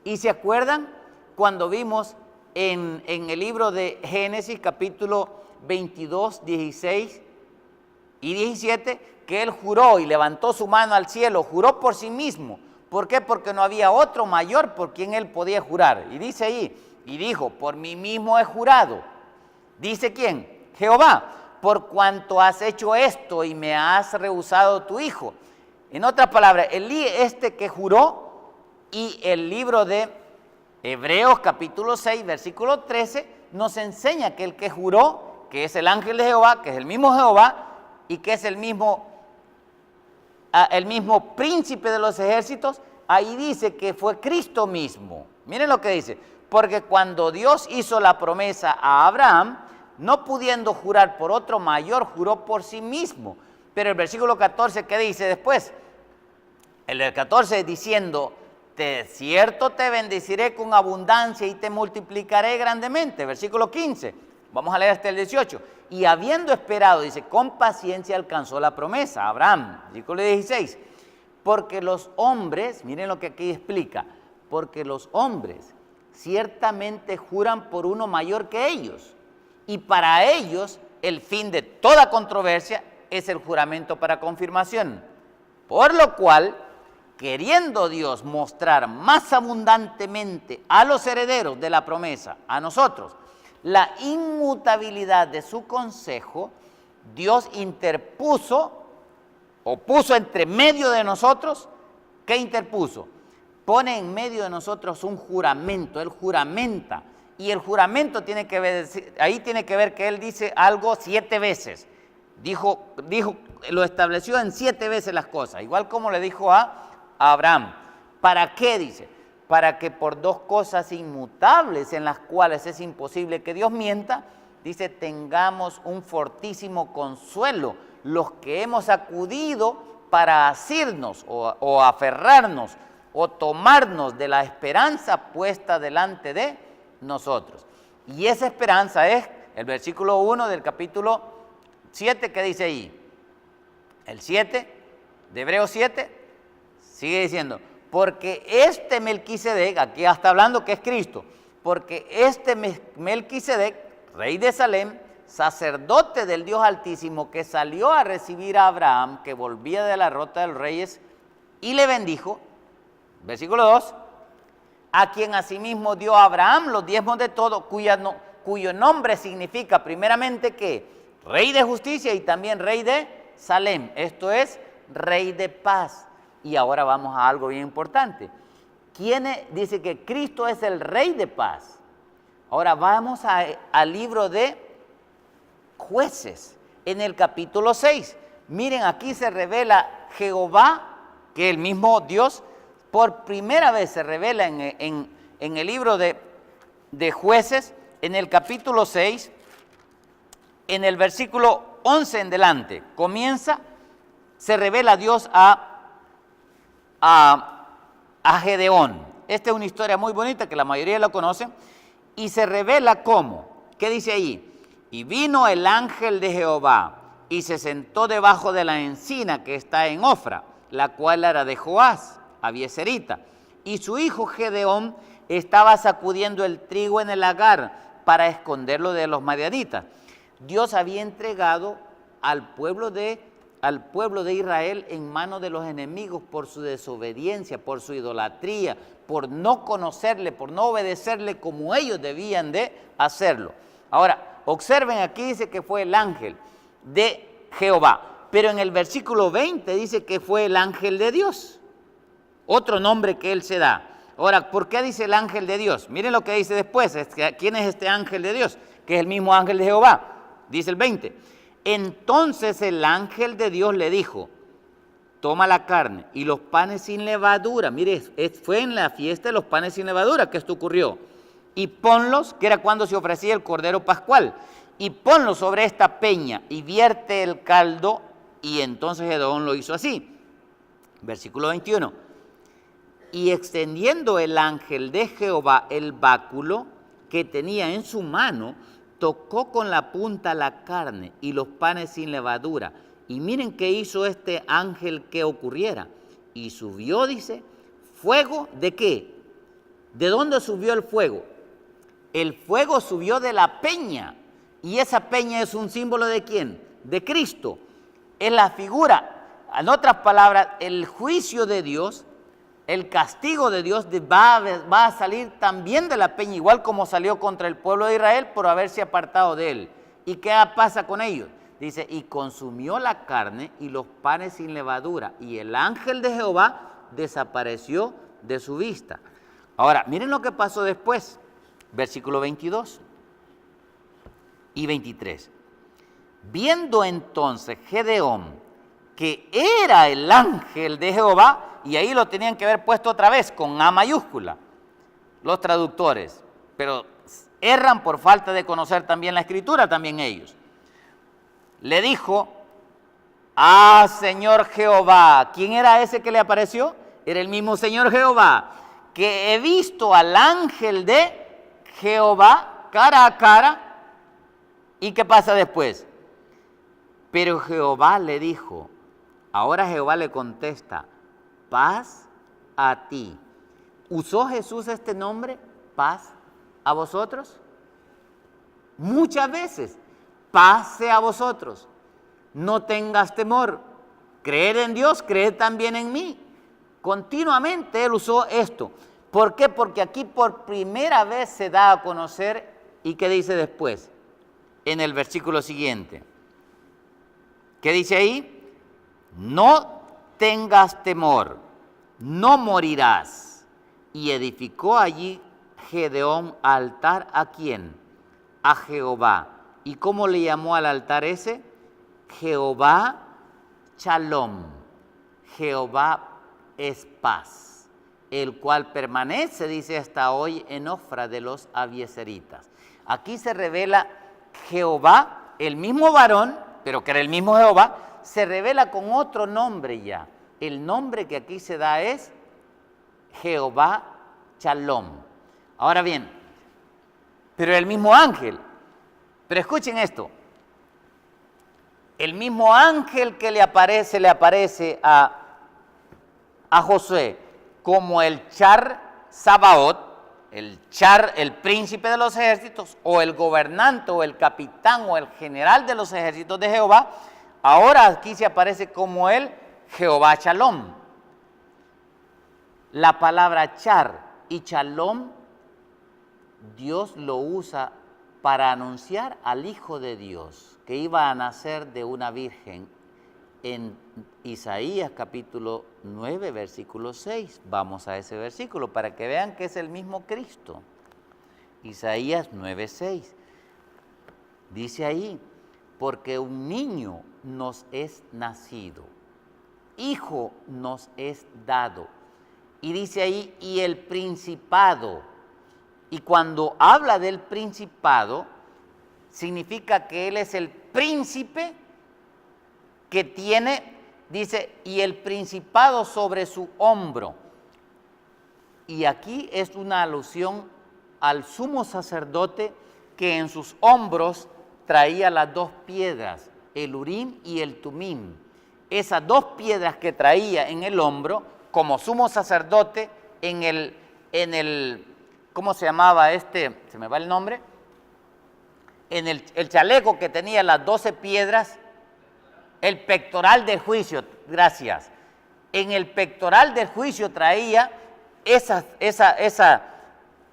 ¿Y se acuerdan cuando vimos en el libro de Génesis capítulo 22, 16 y 17, que él juró y levantó su mano al cielo, juró por sí mismo? ¿Por qué? Porque no había otro mayor por quien él podía jurar. Y dice ahí, y dijo, por mí mismo he jurado. ¿Dice quién? Jehová, por cuanto has hecho esto y me has rehusado tu hijo. En otras palabras, este que juró, y el libro de Hebreos capítulo 6, versículo 13, nos enseña que el que juró, que es el ángel de Jehová, que es el mismo Jehová, y que es el mismo príncipe de los ejércitos, ahí dice que fue Cristo mismo. Miren lo que dice, porque cuando Dios hizo la promesa a Abraham, no pudiendo jurar por otro mayor, juró por sí mismo. Pero el versículo 14, ¿qué dice después? El 14 diciendo, cierto te bendeciré con abundancia y te multiplicaré grandemente. Versículo 15, vamos a leer hasta el 18. Y habiendo esperado, dice, con paciencia alcanzó la promesa, Abraham. Versículo 16, porque los hombres, miren lo que aquí explica, porque los hombres ciertamente juran por uno mayor que ellos. Y para ellos el fin de toda controversia es el juramento para confirmación. Por lo cual, queriendo Dios mostrar más abundantemente a los herederos de la promesa, a nosotros, la inmutabilidad de su consejo, Dios interpuso o puso entre medio de nosotros. ¿Qué interpuso? Pone en medio de nosotros un juramento, Él juramenta. Y el juramento tiene que ver, ahí tiene que ver que Él dice algo 7 veces. Lo estableció en 7 veces las cosas, igual como le dijo a Abraham. ¿Para qué? Dice, para que por 2 cosas inmutables en las cuales es imposible que Dios mienta, dice, tengamos un fortísimo consuelo, los que hemos acudido para asirnos o aferrarnos o tomarnos de la esperanza puesta delante de nosotros. Y esa esperanza es el versículo 1 del capítulo 7 que dice ahí. El 7 de Hebreos 7 sigue diciendo, porque este Melquisedec, aquí está hablando que es Cristo, porque este Melquisedec, rey de Salem, sacerdote del Dios Altísimo, que salió a recibir a Abraham, que volvía de la rota de los reyes, y le bendijo, versículo 2, a quien asimismo dio a Abraham los diezmos de todo, cuyo nombre significa primeramente que rey de justicia y también rey de Salem, esto es, rey de paz. Y ahora vamos a algo bien importante. Dice que Cristo es el rey de paz. Ahora vamos al libro de Jueces, en el capítulo 6. Miren, aquí se revela Jehová, que el mismo Dios, por primera vez se revela en el libro de Jueces, en el capítulo 6, En el versículo 11 en delante se revela Dios a Gedeón. Esta es una historia muy bonita que la mayoría la conocen y se revela cómo. ¿Qué dice ahí? Y vino el ángel de Jehová y se sentó debajo de la encina que está en Ofra, la cual era de Joás, abieserita. Y su hijo Gedeón estaba sacudiendo el trigo en el lagar para esconderlo de los madianitas. Dios había entregado al pueblo de Israel en manos de los enemigos por su desobediencia, por su idolatría, por no conocerle, por no obedecerle como ellos debían de hacerlo. Ahora, observen, aquí dice que fue el ángel de Jehová, pero en el versículo 20 dice que fue el ángel de Dios, otro nombre que él se da. Ahora, ¿por qué dice el ángel de Dios? Miren lo que dice después. ¿Quién es este ángel de Dios? Que es el mismo ángel de Jehová. Dice el 20. Entonces el ángel de Dios le dijo, toma la carne y los panes sin levadura. Mire, fue en la fiesta de los panes sin levadura que esto ocurrió. Y ponlos, que era cuando se ofrecía el cordero pascual, y ponlos sobre esta peña y vierte el caldo. Y entonces Gedeón lo hizo así. Versículo 21. Y extendiendo el ángel de Jehová el báculo que tenía en su mano, tocó con la punta la carne y los panes sin levadura. Y miren qué hizo este ángel que ocurriera. Y subió, dice, fuego, ¿de qué? ¿De dónde subió el fuego? El fuego subió de la peña. Y esa peña es un símbolo ¿de quién? De Cristo. Es la figura. En otras palabras, el juicio de Dios, el castigo de Dios va a salir también de la peña, igual como salió contra el pueblo de Israel por haberse apartado de él. ¿Y qué pasa con ellos? Dice, y consumió la carne y los panes sin levadura, y el ángel de Jehová desapareció de su vista. Ahora, miren lo que pasó después, versículo 22 y 23. Viendo entonces Gedeón que era el ángel de Jehová, y ahí lo tenían que haber puesto otra vez con A mayúscula, los traductores, pero erran por falta de conocer también la escritura, también ellos. Le dijo, Señor Jehová. ¿Quién era ese que le apareció? Era el mismo Señor Jehová, que he visto al ángel de Jehová cara a cara. ¿Y qué pasa después? Pero Jehová le dijo, ahora Jehová le contesta, paz a ti. ¿Usó Jesús este nombre, paz a vosotros? Muchas veces, paz sea a vosotros. No tengas temor. Creed en Dios, creed también en mí. Continuamente él usó esto. ¿Por qué? Porque aquí por primera vez se da a conocer. ¿Y qué dice después? En el versículo siguiente. ¿Qué dice ahí? No tengas temor, no morirás. Y edificó allí Gedeón altar ¿a quién? A Jehová. ¿Y cómo le llamó al altar ese? Jehová Shalom. Jehová es paz, el cual permanece, dice hasta hoy, en Ofra de los abieseritas. Aquí se revela Jehová, el mismo varón, pero que era el mismo Jehová, se revela con otro nombre ya. El nombre que aquí se da es Jehová Shalom. Ahora bien, pero el mismo ángel. Pero escuchen esto. El mismo ángel que le aparece a Josué como el Char Sabaoth, el príncipe de los ejércitos, o el gobernante, o el capitán, o el general de los ejércitos de Jehová. Ahora aquí se aparece como el Jehová Shalom. La palabra Char y Shalom, Dios lo usa para anunciar al Hijo de Dios, que iba a nacer de una virgen. En Isaías capítulo 9, versículo 6. Vamos a ese versículo para que vean que es el mismo Cristo. Isaías 9, 6. Dice ahí, porque un niño nos es nacido, hijo nos es dado. Y dice ahí, y el principado. Y cuando habla del principado, significa que Él es el príncipe que tiene, dice, y el principado sobre su hombro. Y aquí es una alusión al sumo sacerdote que en sus hombros traía las dos piedras, el Urim y el Tumim. Esas dos piedras que traía en el hombro, como sumo sacerdote, en el ¿cómo se llamaba este? Se me va el nombre. En el chaleco que tenía las 12 piedras, el pectoral del juicio, gracias. En el pectoral del juicio traía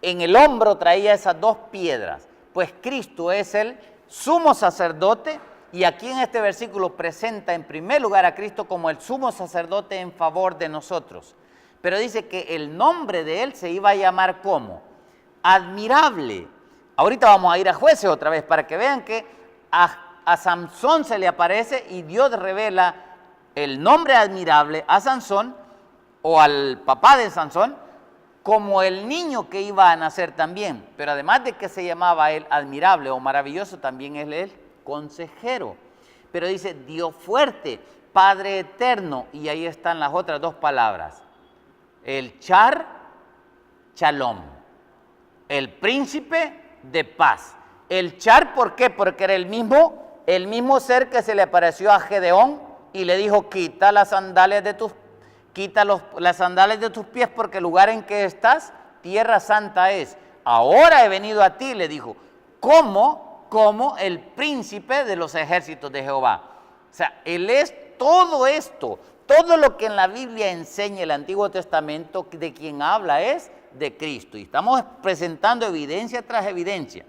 en el hombro traía esas dos piedras. Pues Cristo es el sumo sacerdote y aquí en este versículo presenta en primer lugar a Cristo como el sumo sacerdote en favor de nosotros. Pero dice que el nombre de él se iba a llamar ¿cómo? Admirable. Ahorita vamos a ir a Jueces otra vez para que vean que a Sansón se le aparece y Dios revela el nombre admirable a Sansón o al papá de Sansón como el niño que iba a nacer también. Pero además de que se llamaba él admirable o maravilloso, también es él consejero. Pero dice Dios fuerte, Padre eterno, y ahí están las otras dos palabras. El Shalom, el príncipe de paz. El Char, ¿por qué? Porque era el mismo ser que se le apareció a Gedeón y le dijo, quita las sandalias de tus pies porque el lugar en que estás, tierra santa es. Ahora he venido a ti, le dijo, como el príncipe de los ejércitos de Jehová. O sea, él es todo esto, todo lo que en la Biblia enseña el Antiguo Testamento, de quien habla es de Cristo. Y estamos presentando evidencia tras evidencia.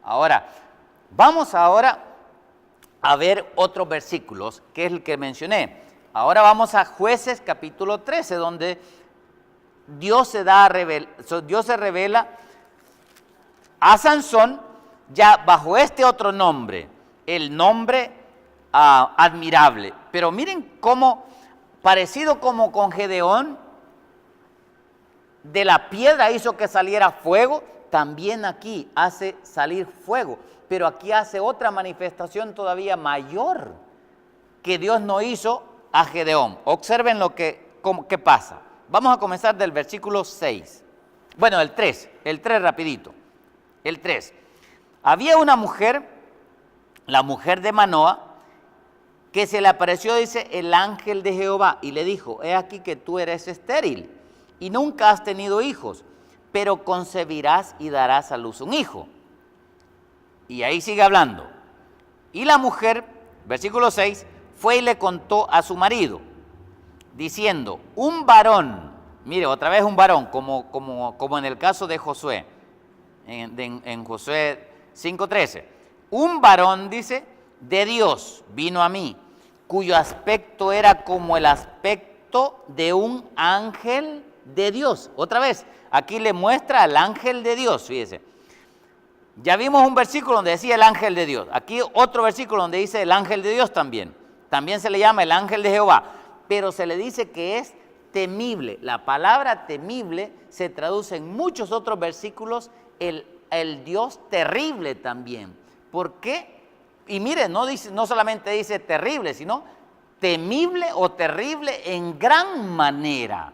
Ahora, vamos a ver otros versículos, que es el que mencioné. Ahora vamos a Jueces capítulo 13, donde Dios se revela a Sansón ya bajo este otro nombre, el nombre admirable. Pero miren cómo, parecido como con Gedeón, de la piedra hizo que saliera fuego, también aquí hace salir fuego, pero aquí hace otra manifestación todavía mayor que Dios no hizo a Gedeón. Observen qué pasa. Vamos a comenzar del versículo 6. Bueno, el 3 rapidito. El 3. Había una mujer, la mujer de Manoa, que se le apareció, dice, el ángel de Jehová, y le dijo, he aquí que tú eres estéril, y nunca has tenido hijos, pero concebirás y darás a luz un hijo. Y ahí sigue hablando. Y la mujer, versículo 6, fue y le contó a su marido, diciendo, un varón, mire, otra vez un varón, como en el caso de Josué, en Josué 5:13, un varón, dice, de Dios vino a mí, cuyo aspecto era como el aspecto de un ángel de Dios. Otra vez, aquí le muestra al ángel de Dios, fíjese. Ya vimos un versículo donde decía el ángel de Dios. Aquí otro versículo donde dice el ángel de Dios también. También se le llama el ángel de Jehová, pero se le dice que es temible. La palabra temible se traduce en muchos otros versículos el Dios terrible también. ¿Por qué? Y mire, no solamente dice terrible, sino temible o terrible en gran manera.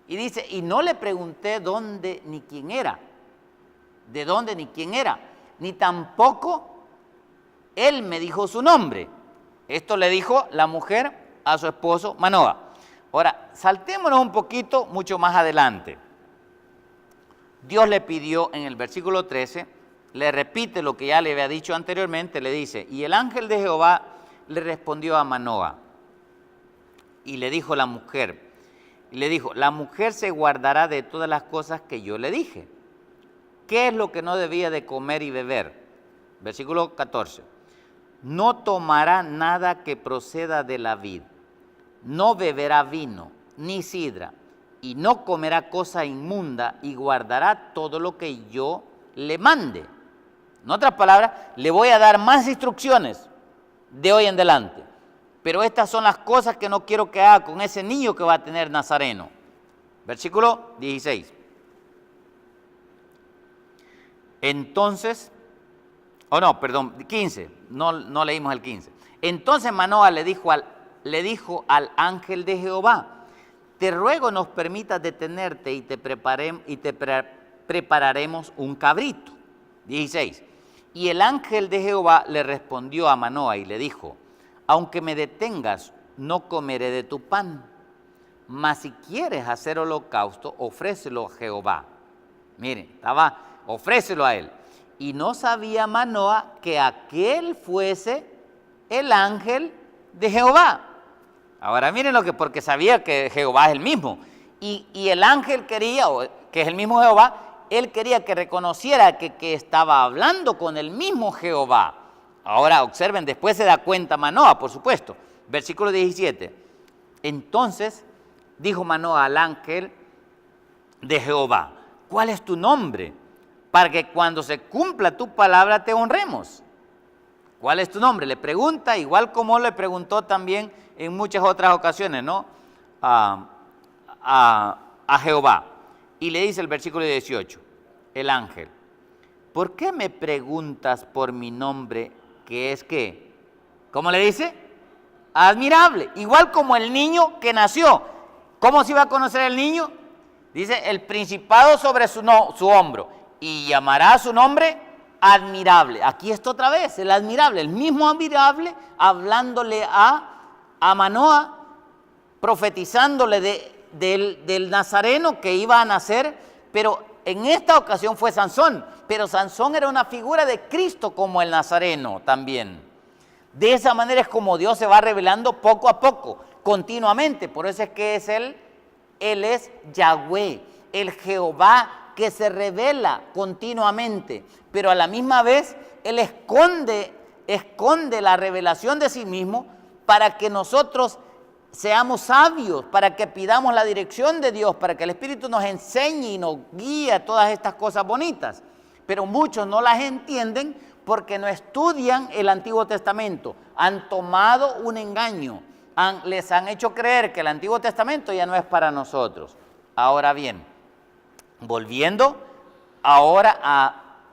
Y dice, y no le pregunté dónde ni quién era, de dónde ni quién era, ni tampoco él me dijo su nombre. Esto le dijo la mujer a su esposo Manoa. Ahora, saltémonos un poquito mucho más adelante. Dios le pidió en el versículo 13, le repite lo que ya le había dicho anteriormente, le dice, y el ángel de Jehová le respondió a Manoa, y le dijo la mujer, la mujer se guardará de todas las cosas que yo le dije. ¿Qué es lo que no debía de comer y beber? Versículo 14, no tomará nada que proceda de la vid, no beberá vino, ni sidra, y no comerá cosa inmunda, y guardará todo lo que yo le mande. En otras palabras, le voy a dar más instrucciones de hoy en adelante. Pero estas son las cosas que no quiero que haga con ese niño que va a tener Nazareno. Versículo 16. Entonces, Oh, no, perdón, 15, no leímos el 15. Entonces Manoa le dijo al ángel de Jehová: te ruego nos permitas detenerte y te prepararemos un cabrito. 16. Y el ángel de Jehová le respondió a Manoa y le dijo: aunque me detengas, no comeré de tu pan, mas si quieres hacer holocausto, ofrécelo a Jehová. Miren, ofrécelo a él. Y no sabía Manoa que aquel fuese el ángel de Jehová. Ahora miren porque sabía que Jehová es el mismo. Y el ángel quería, que es el mismo Jehová, él quería que reconociera que estaba hablando con el mismo Jehová. Ahora observen, después se da cuenta Manoa, por supuesto. Versículo 17. Entonces dijo Manoa al ángel de Jehová: ¿cuál es tu nombre? Para que cuando se cumpla tu palabra te honremos. ¿Cuál es tu nombre? Le pregunta, igual como le preguntó también en muchas otras ocasiones, ¿no? A Jehová. Y le dice el versículo 18, el ángel: ¿por qué me preguntas por mi nombre, que es qué? ¿Cómo le dice? Admirable. Igual como el niño que nació. ¿Cómo se iba a conocer el niño? Dice: el principado sobre su hombro, y llamará su nombre admirable. Aquí está otra vez, el admirable, el mismo admirable, hablándole a Manoa, profetizándole del nazareno que iba a nacer, pero en esta ocasión fue Sansón, pero Sansón era una figura de Cristo como el nazareno también. De esa manera es como Dios se va revelando poco a poco, continuamente. Por eso es que Él es Yahweh, el Jehová que se revela continuamente, pero a la misma vez Él esconde la revelación de sí mismo para que nosotros seamos sabios, para que pidamos la dirección de Dios, para que el Espíritu nos enseñe y nos guíe a todas estas cosas bonitas. Pero muchos no las entienden porque no estudian el Antiguo Testamento. Han tomado un engaño, les han hecho creer que el Antiguo Testamento ya no es para nosotros. Ahora bien, volviendo ahora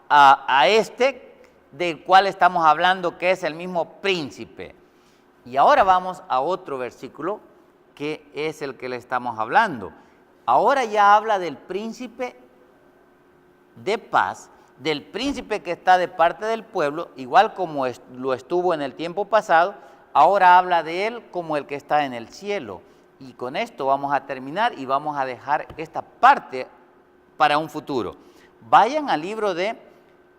a este del cual estamos hablando, que es el mismo príncipe. Y ahora vamos a otro versículo que es el que le estamos hablando. Ahora ya habla del príncipe de paz, del príncipe que está de parte del pueblo, igual como lo estuvo en el tiempo pasado. Ahora habla de él como el que está en el cielo. Y con esto vamos a terminar y vamos a dejar esta parte para un futuro. Vayan al libro de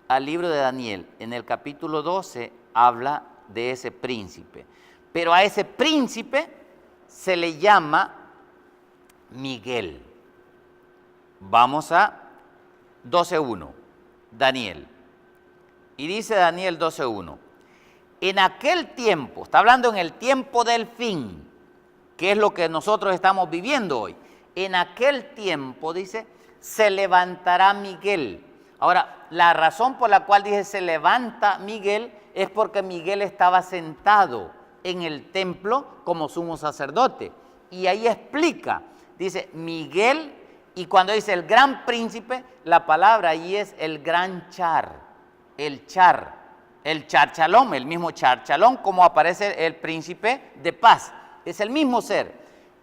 Daniel. En el capítulo 12 habla de ese príncipe. Pero a ese príncipe se le llama Miguel. Vamos a 12.1, Daniel. Y dice Daniel 12.1: en aquel tiempo, está hablando en el tiempo del fin, que es lo que nosotros estamos viviendo hoy. En aquel tiempo, dice, se levantará Miguel. Ahora, la razón por la cual dice se levanta Miguel es porque Miguel estaba sentado en el templo como sumo sacerdote. Y ahí explica, dice Miguel, y cuando dice el gran príncipe, la palabra ahí es el gran char, el char shalom, el mismo char shalom, como aparece el príncipe de paz. Es el mismo ser,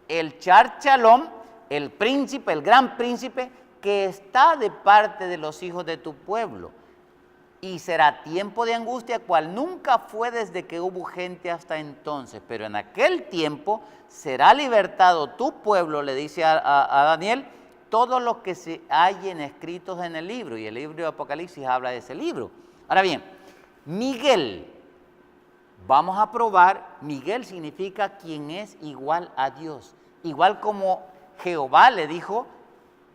el char shalom, el príncipe, el gran príncipe, que está de parte de los hijos de tu pueblo. Y será tiempo de angustia, cual nunca fue desde que hubo gente hasta entonces. Pero en aquel tiempo será libertado tu pueblo, le dice a Daniel, todos los que se hallen escritos en el libro. Y el libro de Apocalipsis habla de ese libro. Ahora bien, Miguel, vamos a probar, Miguel significa quien es igual a Dios. Igual como Jehová le dijo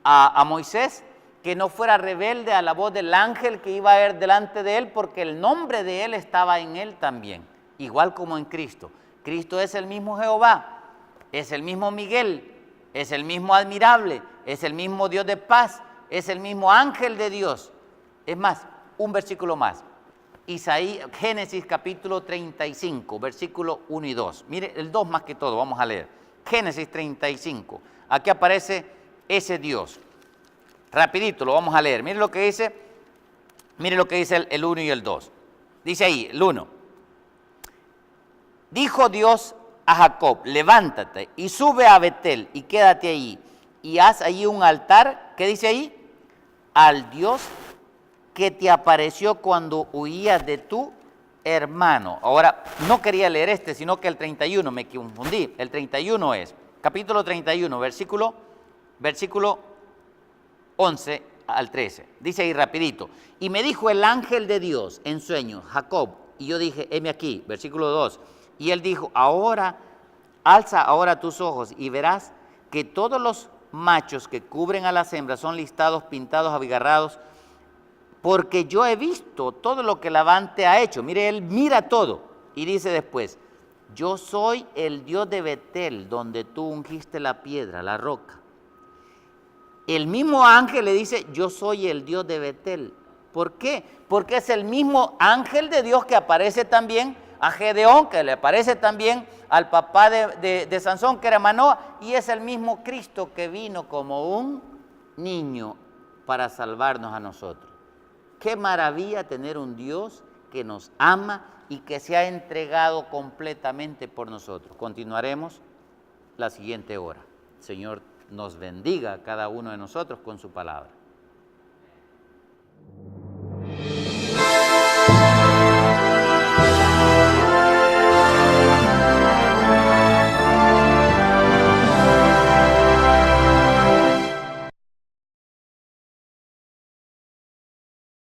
a Moisés que no fuera rebelde a la voz del ángel que iba a ir delante de él, porque el nombre de él estaba en él también, igual como en Cristo. Cristo es el mismo Jehová, es el mismo Miguel, es el mismo admirable, es el mismo Dios de paz, es el mismo ángel de Dios. Es más, un versículo más. Génesis capítulo 35, versículo 1 y 2. Mire, el 2 más que todo, vamos a leer. Génesis 35, aquí aparece ese Dios. Rapidito lo vamos a leer. Mire lo que dice el 1 y el 2. Dice ahí, el 1. Dijo Dios a Jacob, levántate y sube a Betel y quédate ahí. Y haz allí un altar, ¿qué dice ahí? Al Dios que te apareció cuando huías de tu hermano. Ahora, no quería leer sino que el 31, me confundí. El 31 es, capítulo 31, versículo 11 al 13. Dice ahí rapidito. Y me dijo el ángel de Dios en sueño, Jacob. Y yo dije, heme aquí, versículo 2. Y él dijo, alza ahora tus ojos y verás que todos los machos que cubren a las hembras son listados, pintados, abigarrados, porque yo he visto todo lo que Labán te ha hecho. Mire, él mira todo. Y dice después, yo soy el Dios de Betel, donde tú ungiste la piedra, la roca. El mismo ángel le dice, yo soy el Dios de Betel. ¿Por qué? Porque es el mismo ángel de Dios que aparece también a Gedeón, que le aparece también al papá de Sansón, que era Manoa, y es el mismo Cristo que vino como un niño para salvarnos a nosotros. Qué maravilla tener un Dios que nos ama y que se ha entregado completamente por nosotros. Continuaremos la siguiente hora. Señor, nos bendiga a cada uno de nosotros con su palabra.